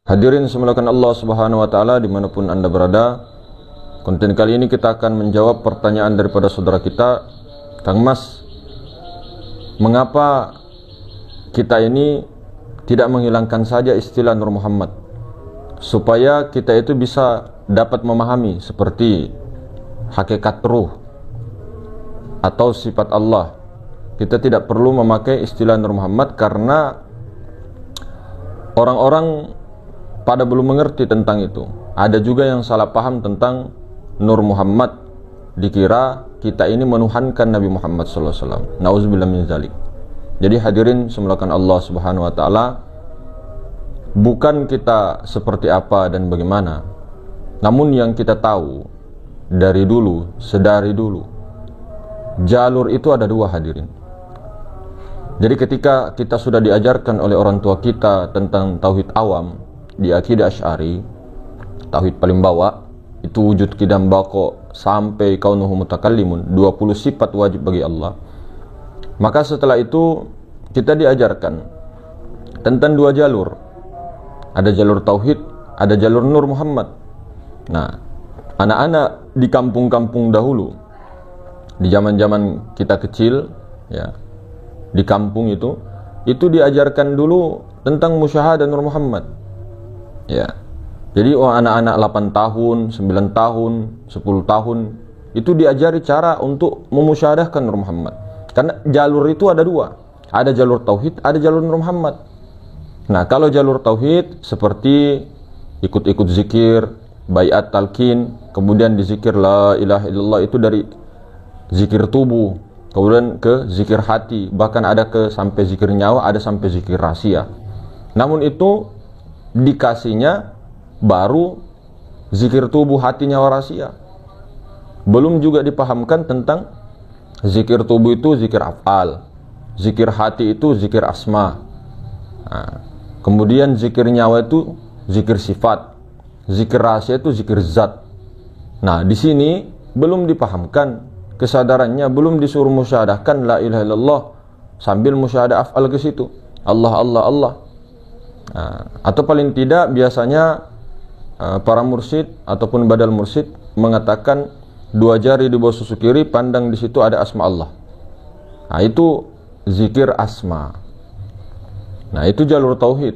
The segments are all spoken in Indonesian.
Hadirin semuliakan Allah Subhanahu wa taala dimanapun Anda berada. Konten kali ini kita akan menjawab pertanyaan daripada saudara kita, Kang Mas. Mengapa kita ini tidak menghilangkan saja istilah Nur Muhammad, supaya kita itu bisa dapat memahami seperti hakikat ruh atau sifat Allah. Kita tidak perlu memakai istilah Nur Muhammad karena orang-orang pada belum mengerti tentang itu. Ada juga yang salah paham tentang Nur Muhammad, dikira kita ini menuhankan Nabi Muhammad SAW. Nauzubillah min dzalik. Jadi hadirin semuliakan Allah Subhanahu wa taala, bukan kita seperti apa dan bagaimana, namun yang kita tahu dari dulu, sedari dulu, jalur itu ada dua, hadirin. Jadi ketika kita sudah diajarkan oleh orang tua kita tentang tauhid awam di akidah Asy'ari, tauhid paling bawah, itu wujud qidam baqo sampai kaunuhu mutakallimun, 20 sifat wajib bagi Allah. Maka setelah itu kita diajarkan tentang dua jalur. Ada jalur tauhid, ada jalur Nur Muhammad. Nah, anak-anak di kampung-kampung dahulu, di zaman-zaman kita kecil, ya, di kampung itu diajarkan dulu tentang musyahadah Nur Muhammad. Ya. Jadi anak-anak 8 tahun, 9 tahun, 10 tahun itu diajari cara untuk memusyahadahkan Nur Muhammad. Karena jalur itu ada dua. Ada jalur tauhid, ada jalur Nur Muhammad. Nah, kalau jalur tauhid seperti ikut-ikut zikir, baiat talqin, kemudian dizikir la ilaha illallah, itu dari zikir tubuh, kemudian ke zikir hati, bahkan ada ke sampai zikir nyawa, ada sampai zikir rahasia. Namun itu dikasihnya baru zikir tubuh, hati, nyawa, rahasia. Belum juga dipahamkan tentang zikir tubuh itu zikir af'al, zikir hati itu zikir asma. Nah, kemudian zikir nyawa itu zikir sifat, zikir rahasia itu zikir zat. Nah, di sini belum dipahamkan kesadarannya, belum disuruh musyahadahkan la ilaha illallah sambil musyahadah af'al ke situ, Allah Allah Allah. Nah, atau paling tidak biasanya para mursyid ataupun badal mursyid mengatakan dua jari di bawah susu kiri, pandang di situ ada asma Allah. Nah, itu zikir asma. Nah, itu jalur tauhid.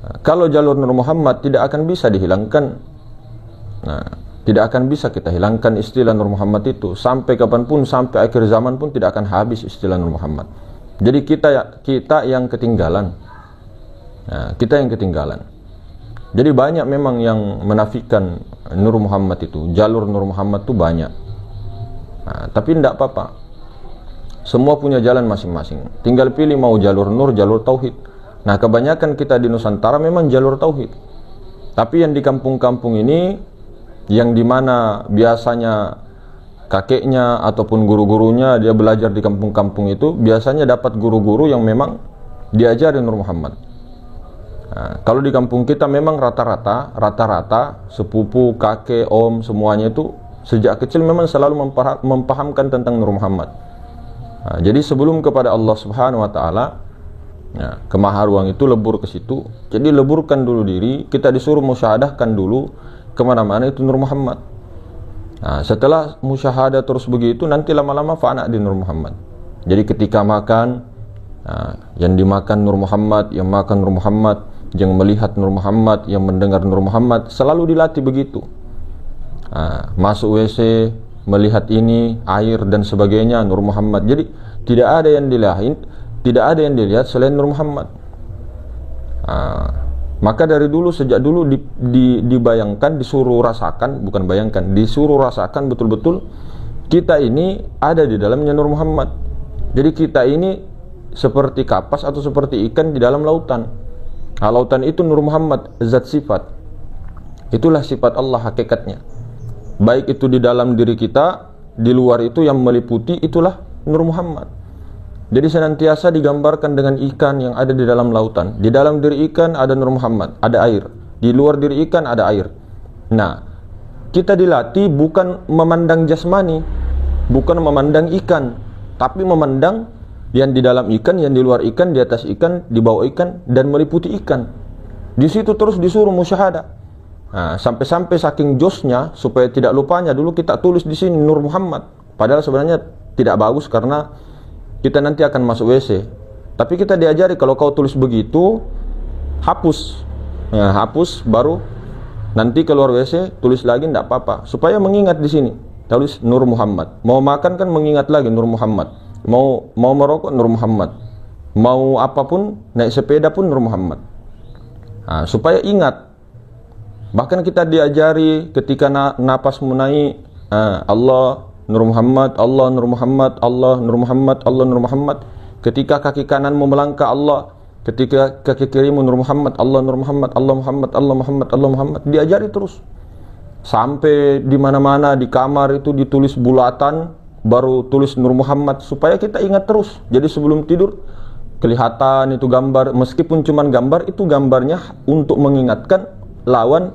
Nah, kalau jalur Nur Muhammad tidak akan bisa dihilangkan. Nah, tidak akan bisa kita hilangkan istilah Nur Muhammad itu sampai kapanpun, sampai akhir zaman pun tidak akan habis istilah Nur Muhammad. Jadi kita yang ketinggalan. Nah, kita yang ketinggalan. Jadi banyak memang yang menafikan Nur Muhammad itu, jalur Nur Muhammad itu banyak. Nah, tapi tidak apa-apa. Semua punya jalan masing-masing. Tinggal pilih mau jalur Nur, jalur tauhid. Nah, kebanyakan kita di Nusantara memang jalur tauhid. Tapi yang di kampung-kampung ini, yang dimana biasanya kakeknya ataupun guru-gurunya dia belajar di kampung-kampung itu, biasanya dapat guru-guru yang memang diajari Nur Muhammad. Nah, kalau di kampung kita memang rata-rata sepupu, kakek, om, semuanya itu sejak kecil memang selalu mempahamkan tentang Nur Muhammad. Nah, jadi sebelum kepada Allah Subhanahu wa taala, ya, ke Maharuang itu lebur ke situ. Jadi leburkan dulu diri, kita disuruh musyahadahkan dulu kemana-mana itu Nur Muhammad. Nah, setelah musyahadah terus begitu, nanti lama-lama fana di Nur Muhammad. Jadi ketika makan, nah, yang dimakan Nur Muhammad, yang makan Nur Muhammad, yang melihat Nur Muhammad, yang mendengar Nur Muhammad, selalu dilatih begitu. Nah, masuk WC, melihat ini, air dan sebagainya, Nur Muhammad. Jadi tidak ada yang dilihat selain Nur Muhammad. Nah, maka dari dulu, sejak dulu dibayangkan, disuruh rasakan, bukan bayangkan, disuruh rasakan betul-betul kita ini ada di dalamnya Nur Muhammad. Jadi kita ini seperti kapas atau seperti ikan di dalam lautan. Nah, lautan itu Nur Muhammad, zat sifat. Itulah sifat Allah hakikatnya. Baik itu di dalam diri kita, di luar itu yang meliputi, itulah Nur Muhammad. Jadi senantiasa digambarkan dengan ikan yang ada di dalam lautan. Di dalam diri ikan ada Nur Muhammad, ada air. Di luar diri ikan ada air. Nah, kita dilatih bukan memandang jasmani, bukan memandang ikan, tapi memandang yang di dalam ikan, yang di luar ikan, di atas ikan, di bawah ikan, dan meliputi ikan. Di situ terus disuruh musyahadah. Nah, sampai-sampai saking josnya supaya tidak lupanya dulu kita tulis di sini Nur Muhammad. Padahal sebenarnya tidak bagus karena kita nanti akan masuk WC. Tapi kita diajari kalau kau tulis begitu hapus. Nah, hapus baru nanti keluar WC tulis lagi tidak apa-apa. Supaya mengingat di sini. Tulis Nur Muhammad. Mau makan kan mengingat lagi Nur Muhammad. Mau merokok Nur Muhammad. Mau apapun naik sepeda pun Nur Muhammad. Nah, supaya ingat. Bahkan kita diajari ketika napas naik Allah Nur Muhammad, Allah Nur Muhammad, Allah Nur Muhammad, Allah Nur Muhammad. Ketika kaki kananmu melangkah Allah, ketika kaki kirimu Nur Muhammad, Allah Nur Muhammad, Allah Muhammad, Allah Muhammad, Allah Muhammad. Diajari terus. Sampai di mana-mana di kamar itu ditulis bulatan, baru tulis Nur Muhammad supaya kita ingat terus. Jadi sebelum tidur kelihatan itu gambar, meskipun cuma gambar, itu gambarnya untuk mengingatkan lawan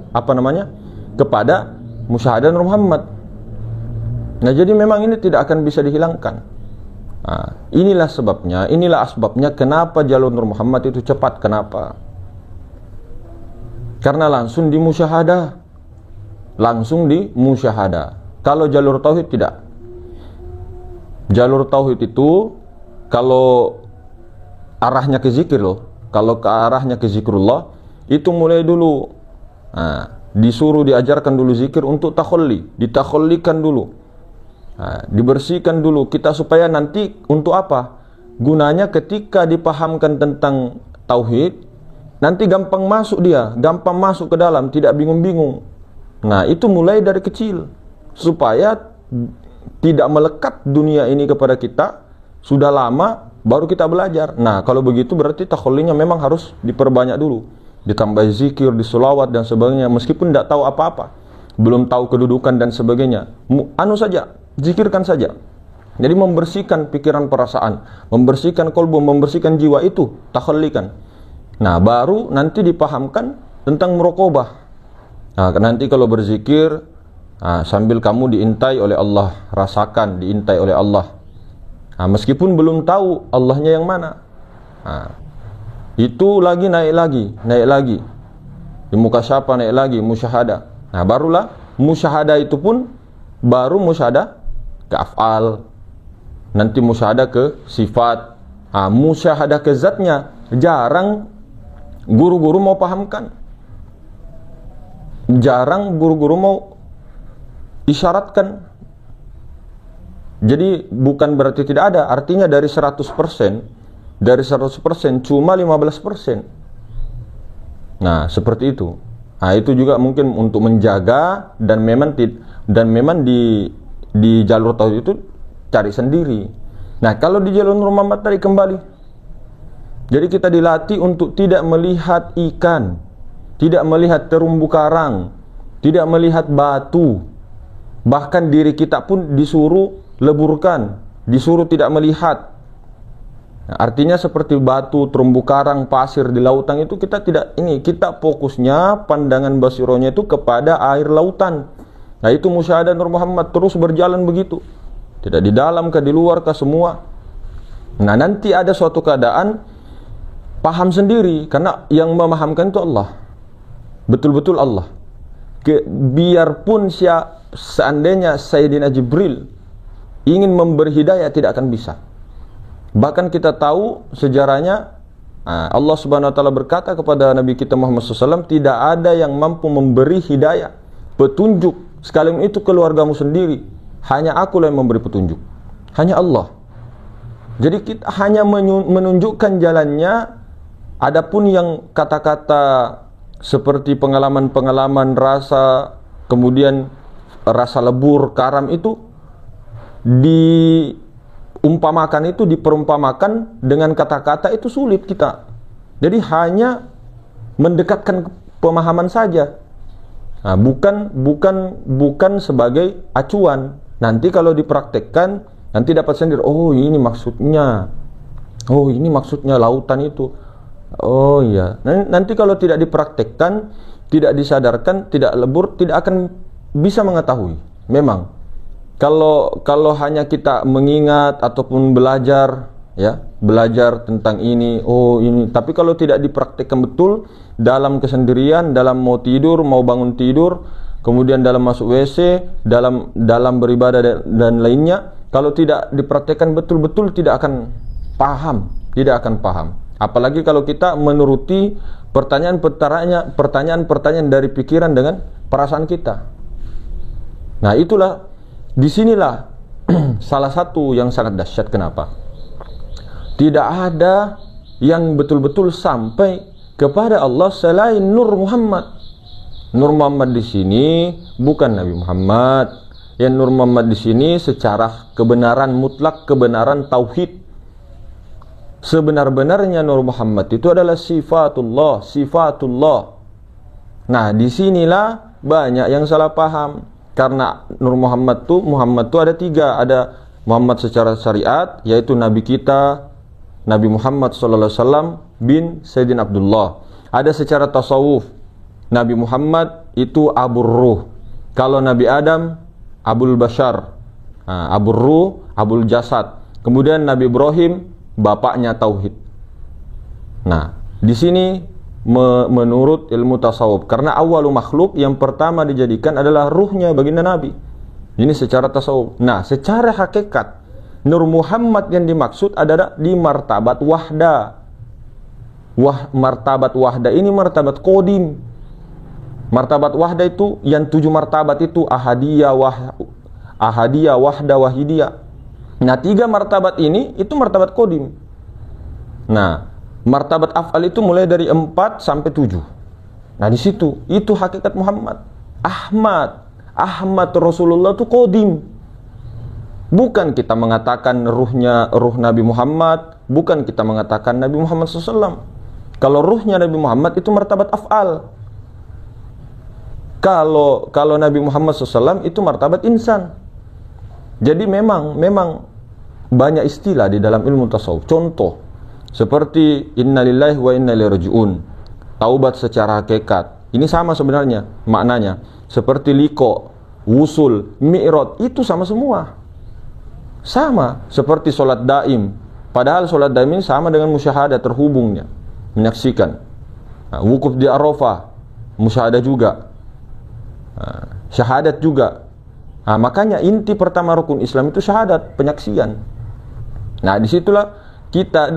kepada musyahadah Nur Muhammad. Nah, jadi memang ini tidak akan bisa dihilangkan. Nah, inilah sebabnya, inilah asbabnya kenapa jalur Nur Muhammad itu cepat. Kenapa? Karena langsung dimusyahadah. Langsung dimusyahadah. Kalau jalur tauhid tidak. Jalur tauhid itu kalau arahnya ke zikir loh. Kalau ke arahnya ke zikrullah, itu mulai dulu. Nah, disuruh diajarkan dulu zikir untuk takhalli, ditakhallikan dulu. Nah, dibersihkan dulu kita supaya nanti untuk apa? Gunanya ketika dipahamkan tentang tauhid, nanti gampang masuk dia, gampang masuk ke dalam, tidak bingung-bingung. Nah, itu mulai dari kecil supaya tidak melekat dunia ini kepada kita. Sudah lama baru kita belajar. Nah, kalau begitu berarti takhallinya memang harus diperbanyak dulu. Ditambah zikir, disolawat dan sebagainya, meskipun tidak tahu apa-apa, belum tahu kedudukan dan sebagainya, saja, zikirkan saja. Jadi membersihkan pikiran perasaan, membersihkan kolbu, membersihkan jiwa, itu takhallikan. Nah, baru nanti dipahamkan tentang muraqabah. Nah, nanti kalau berzikir, sambil kamu diintai oleh Allah, rasakan diintai oleh Allah. Nah, meskipun belum tahu Allahnya yang mana. Nah, itu lagi naik lagi. Di muka siapa naik lagi, musyahadah. Nah, barulah musyahadah itu pun baru musyahadah ke af'al. Nanti musyahadah ke sifat. Nah, musyahadah ke zatnya jarang guru-guru mau pahamkan. Jarang guru-guru mau isyaratkan. Jadi bukan berarti tidak ada, artinya dari 100%, cuma 15%. Nah, seperti itu. Nah, itu juga mungkin untuk menjaga dan memang di jalur tauhid itu cari sendiri. Nah, kalau di jalur Nur Muhammad tadi kembali. Jadi kita dilatih untuk tidak melihat ikan, tidak melihat terumbu karang, tidak melihat batu. Bahkan diri kita pun disuruh leburkan, disuruh tidak melihat. Nah, artinya seperti batu, terumbu karang, pasir di lautan itu kita tidak kita fokusnya pandangan basirohnya itu kepada air lautan. Nah, itu musyahadah Nur Muhammad terus berjalan begitu. Tidak di dalam kah, di luar kah, semua. Nah, nanti ada suatu keadaan paham sendiri karena yang memahamkan itu Allah. Betul-betul Allah. Biarpun seandainya Sayyidina Jibril ingin memberi hidayah tidak akan bisa. Bahkan kita tahu sejarahnya, Allah Subhanahu wa taala berkata kepada Nabi kita Muhammad SAW, tidak ada yang mampu memberi hidayah, petunjuk, sekalipun itu keluargamu sendiri, hanya aku yang memberi petunjuk, hanya Allah. Jadi kita hanya menunjukkan jalannya. Adapun yang kata-kata seperti pengalaman-pengalaman rasa, kemudian rasa lebur, karam itu diperumpamakan dengan kata-kata itu sulit kita. Jadi hanya mendekatkan pemahaman saja. Nah, bukan sebagai acuan. Nanti kalau dipraktekkan nanti dapat sendiri. Oh, ini maksudnya. Oh, ini maksudnya lautan itu. Oh iya. Nanti kalau tidak dipraktekkan, tidak disadarkan, tidak lebur, tidak akan bisa mengetahui. Memang kalau hanya kita mengingat ataupun belajar ya, belajar tentang ini, oh ini. Tapi kalau tidak dipraktikkan betul dalam kesendirian, dalam mau tidur, mau bangun tidur, kemudian dalam masuk WC, dalam beribadah dan lainnya, kalau tidak dipraktikkan betul-betul tidak akan paham, tidak akan paham. Apalagi kalau kita menuruti pertanyaan-pertanyaan dari pikiran dengan perasaan kita. Nah, itulah disinilah salah satu yang sangat dahsyat. Kenapa? Tidak ada yang betul-betul sampai kepada Allah selain Nur Muhammad. Nur Muhammad di sini bukan Nabi Muhammad. Yang Nur Muhammad di sini secara kebenaran mutlak, kebenaran tauhid. Sebenar-benarnya Nur Muhammad itu adalah sifatullah, sifatullah. Nah, disinilah banyak yang salah paham. Karena Nur Muhammad itu ada 3. Ada Muhammad secara syariat, yaitu Nabi kita, Nabi Muhammad SAW bin Sayyidina Abdullah. Ada secara tasawuf, Nabi Muhammad itu Abur Ruh. Kalau Nabi Adam, Abul Bashar, Abur Ruh, Abul Jasad. Kemudian Nabi Ibrahim, bapaknya Tauhid. Nah, di sini menurut ilmu tasawuf, karena awalu makhluk, yang pertama dijadikan adalah ruhnya baginda Nabi. Ini secara tasawuf. Nah, secara hakikat, Nur Muhammad yang dimaksud adalah di martabat wahda. Martabat wahda ini martabat qadim. Martabat wahda itu yang 7 martabat itu ahadiyah, wahda, wahidiyah. Nah, 3 martabat ini itu martabat qadim. Nah, martabat af'al itu mulai dari 4 sampai 7. Nah, di situ itu hakikat Muhammad. Ahmad Rasulullah itu qadim. Bukan kita mengatakan ruh Nabi Muhammad, bukan kita mengatakan Nabi Muhammad SAW. Kalau ruhnya Nabi Muhammad itu martabat af'al. Kalau Nabi Muhammad SAW itu martabat insan. Jadi memang banyak istilah di dalam ilmu tasawuf. Contoh seperti innalillahi wa inna ilaihi raji'un. Taubat secara hakikat. Ini sama sebenarnya maknanya. Seperti liqa, wusul, mi'raj, itu sama semua. Sama seperti solat daim. Padahal solat daim ini sama dengan musyahadah, terhubungnya, menyaksikan. Nah, wukuf di Arafah, musyahadah juga. Syahadat juga. Nah, makanya inti pertama rukun Islam itu syahadat, penyaksian. Nah, disitulah kita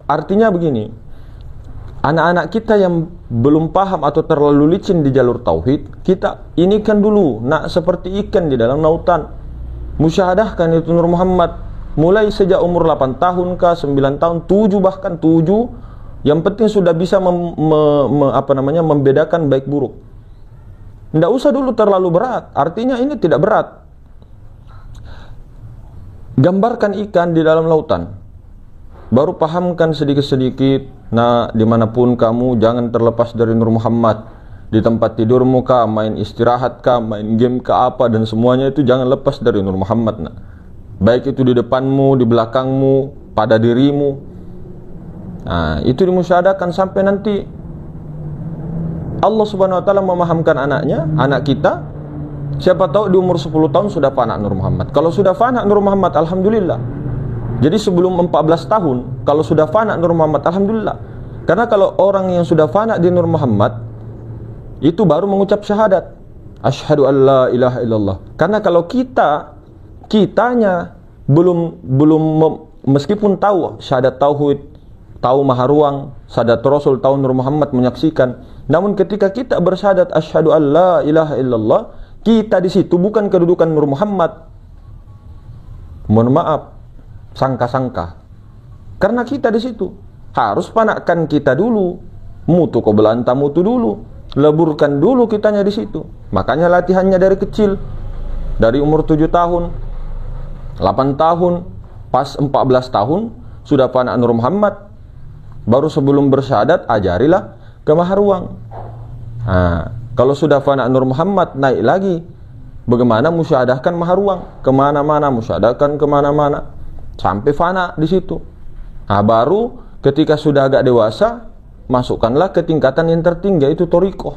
artinya begini. Anak-anak kita yang belum paham atau terlalu licin di jalur tauhid, kita ini kan dulu seperti ikan di dalam lautan. Musyahadahkan itu Nur Muhammad mulai sejak umur 8 tahun kah, 9 tahun, 7 bahkan 7. Yang penting sudah bisa membedakan baik buruk. Tidak usah dulu terlalu berat. Artinya ini tidak berat. Gambarkan ikan di dalam lautan, baru pahamkan sedikit-sedikit. Nah, dimanapun kamu jangan terlepas dari Nur Muhammad. Di tempat tidurmu kah, main istirahat kah, main game kah, apa, dan semuanya itu jangan lepas dari Nur Muhammad. Nah, baik itu di depanmu, di belakangmu, pada dirimu. Nah, itu dimusyahadakan sampai nanti Allah Subhanahu wa taala memahamkan anak kita. Siapa tahu di umur 10 tahun sudah fana Nur Muhammad. Kalau sudah fana Nur Muhammad, alhamdulillah. Jadi sebelum 14 tahun, kalau sudah fana Nur Muhammad, alhamdulillah. Karena kalau orang yang sudah fana di Nur Muhammad, itu baru mengucap syahadat, asyhadu an la ilaha illallah. Karena kalau kitanya belum meskipun tahu syahadat tauhid, tahu maha ruang, syahadat Rasul, tahu Nur Muhammad, menyaksikan, namun ketika kita bersyahadat asyhadu an la ilaha illallah, kita di situ bukan kedudukan Nur Muhammad. Mohon maaf, sangka-sangka. Karena kita di situ harus panakkan kita dulu, mutu qabla anta mutu dulu. Leburkan dulu kitanya di situ. Makanya latihannya dari kecil. Dari umur 7 tahun, 8 tahun, pas 14 tahun sudah fana Nur Muhammad. Baru sebelum bersyahadat ajarilah ke maha ruang. Nah, kalau sudah fana Nur Muhammad, naik lagi. Bagaimana musyahadahkan maha ruang? Kemana-mana, musyahadahkan kemana-mana. Sampai fana di situ. Nah, baru ketika sudah agak dewasa, masukkanlah ke tingkatan yang tertinggi, yaitu thariqah.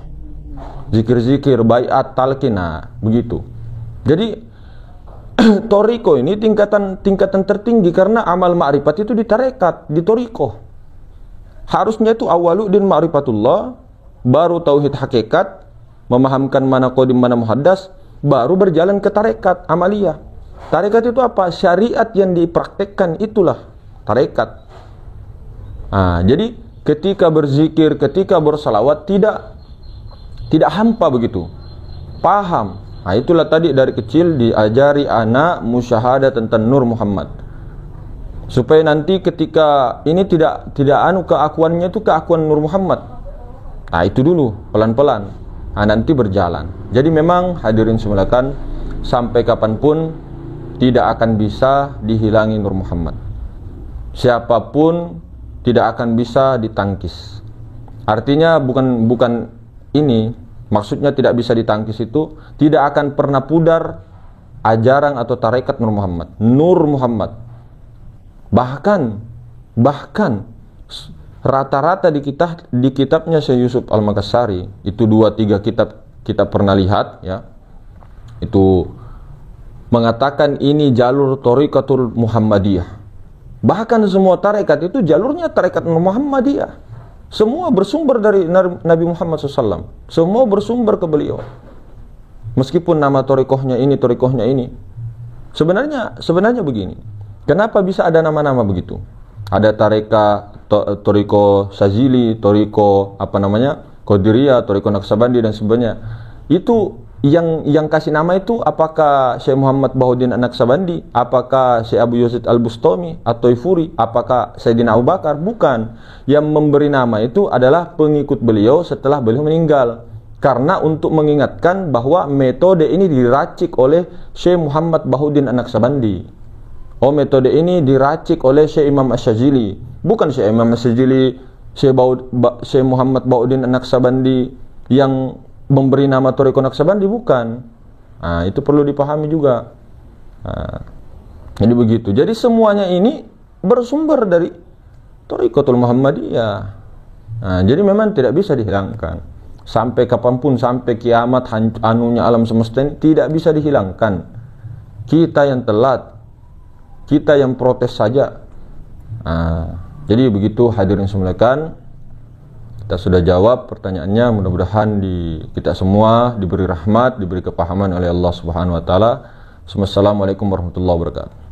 Zikir-zikir, baiat, talqin, nah begitu. Jadi Toriko ini tingkatan tertinggi karena amal ma'rifat itu di tarekat, di toriko. Harusnya itu awaluddin ma'rifatullah, baru tauhid hakikat, memahamkan mana qadim mana muhaddas, baru berjalan ke tarekat amaliyah. Tarekat itu apa? Syariat yang dipraktekkan, itulah tarekat. Jadi ketika berzikir, ketika bersalawat tidak hampa begitu. Paham. Itulah tadi dari kecil diajari anak musyahadah tentang Nur Muhammad. Supaya nanti ketika ini tidak keakuannya itu keakuan Nur Muhammad. Itu dulu pelan-pelan. Nanti berjalan. Jadi memang hadirin semulakan, sampai kapanpun tidak akan bisa dihilangi Nur Muhammad. Siapapun tidak akan bisa ditangkis. Artinya bukan ini, maksudnya tidak bisa ditangkis itu tidak akan pernah pudar ajaran atau tarekat Nur Muhammad. Nur Muhammad. Bahkan rata-rata di kitabnya Syekh Yusuf Al-Makassari, itu 2-3 kitab kita pernah lihat ya. Itu mengatakan ini jalur Thariqatul Muhammadiyah. Bahkan semua tarekat itu jalurnya tarekat Muhammadiyah. Semua bersumber dari Nabi Muhammad SAW. Semua bersumber ke beliau. Meskipun nama torikohnya ini. Sebenarnya begini. Kenapa bisa ada nama-nama begitu? Ada toriko Sazili, toriko Qadiriyah, toriko Naqsabandi dan sebagainya. Itu yang kasih nama itu apakah Syekh Muhammad Bahuddin An-Naqsabandi, apakah Syekh Abu Yazid Al-Bustami atau Ifuri, apakah Sayyidina Abu Bakar? Bukan. Yang memberi nama itu adalah pengikut beliau setelah beliau meninggal. Karena untuk mengingatkan bahwa metode ini diracik oleh Syekh Muhammad Bahuddin An-Naqsabandi. Metode ini diracik oleh Syekh Imam Asy-Syadzili. Bukan Syekh Imam Asy-Syadzili, Syekh Muhammad Bahuddin An-Naqsabandi yang memberi nama Thariqah Naqsabandi, bukan. Itu perlu dipahami juga. Jadi begitu. Jadi semuanya ini bersumber dari Thariqatul Muhammadiyah. Jadi memang tidak bisa dihilangkan. Sampai kapanpun, sampai kiamat, anunya alam semesta ini tidak bisa dihilangkan. Kita yang telat, kita yang protes saja. Jadi begitu hadirin semulakan. Kita sudah jawab pertanyaannya, mudah-mudahan kita semua diberi rahmat, diberi kepahaman oleh Allah Subhanahu wa taala. Wassalamualaikum warahmatullahi wabarakatuh.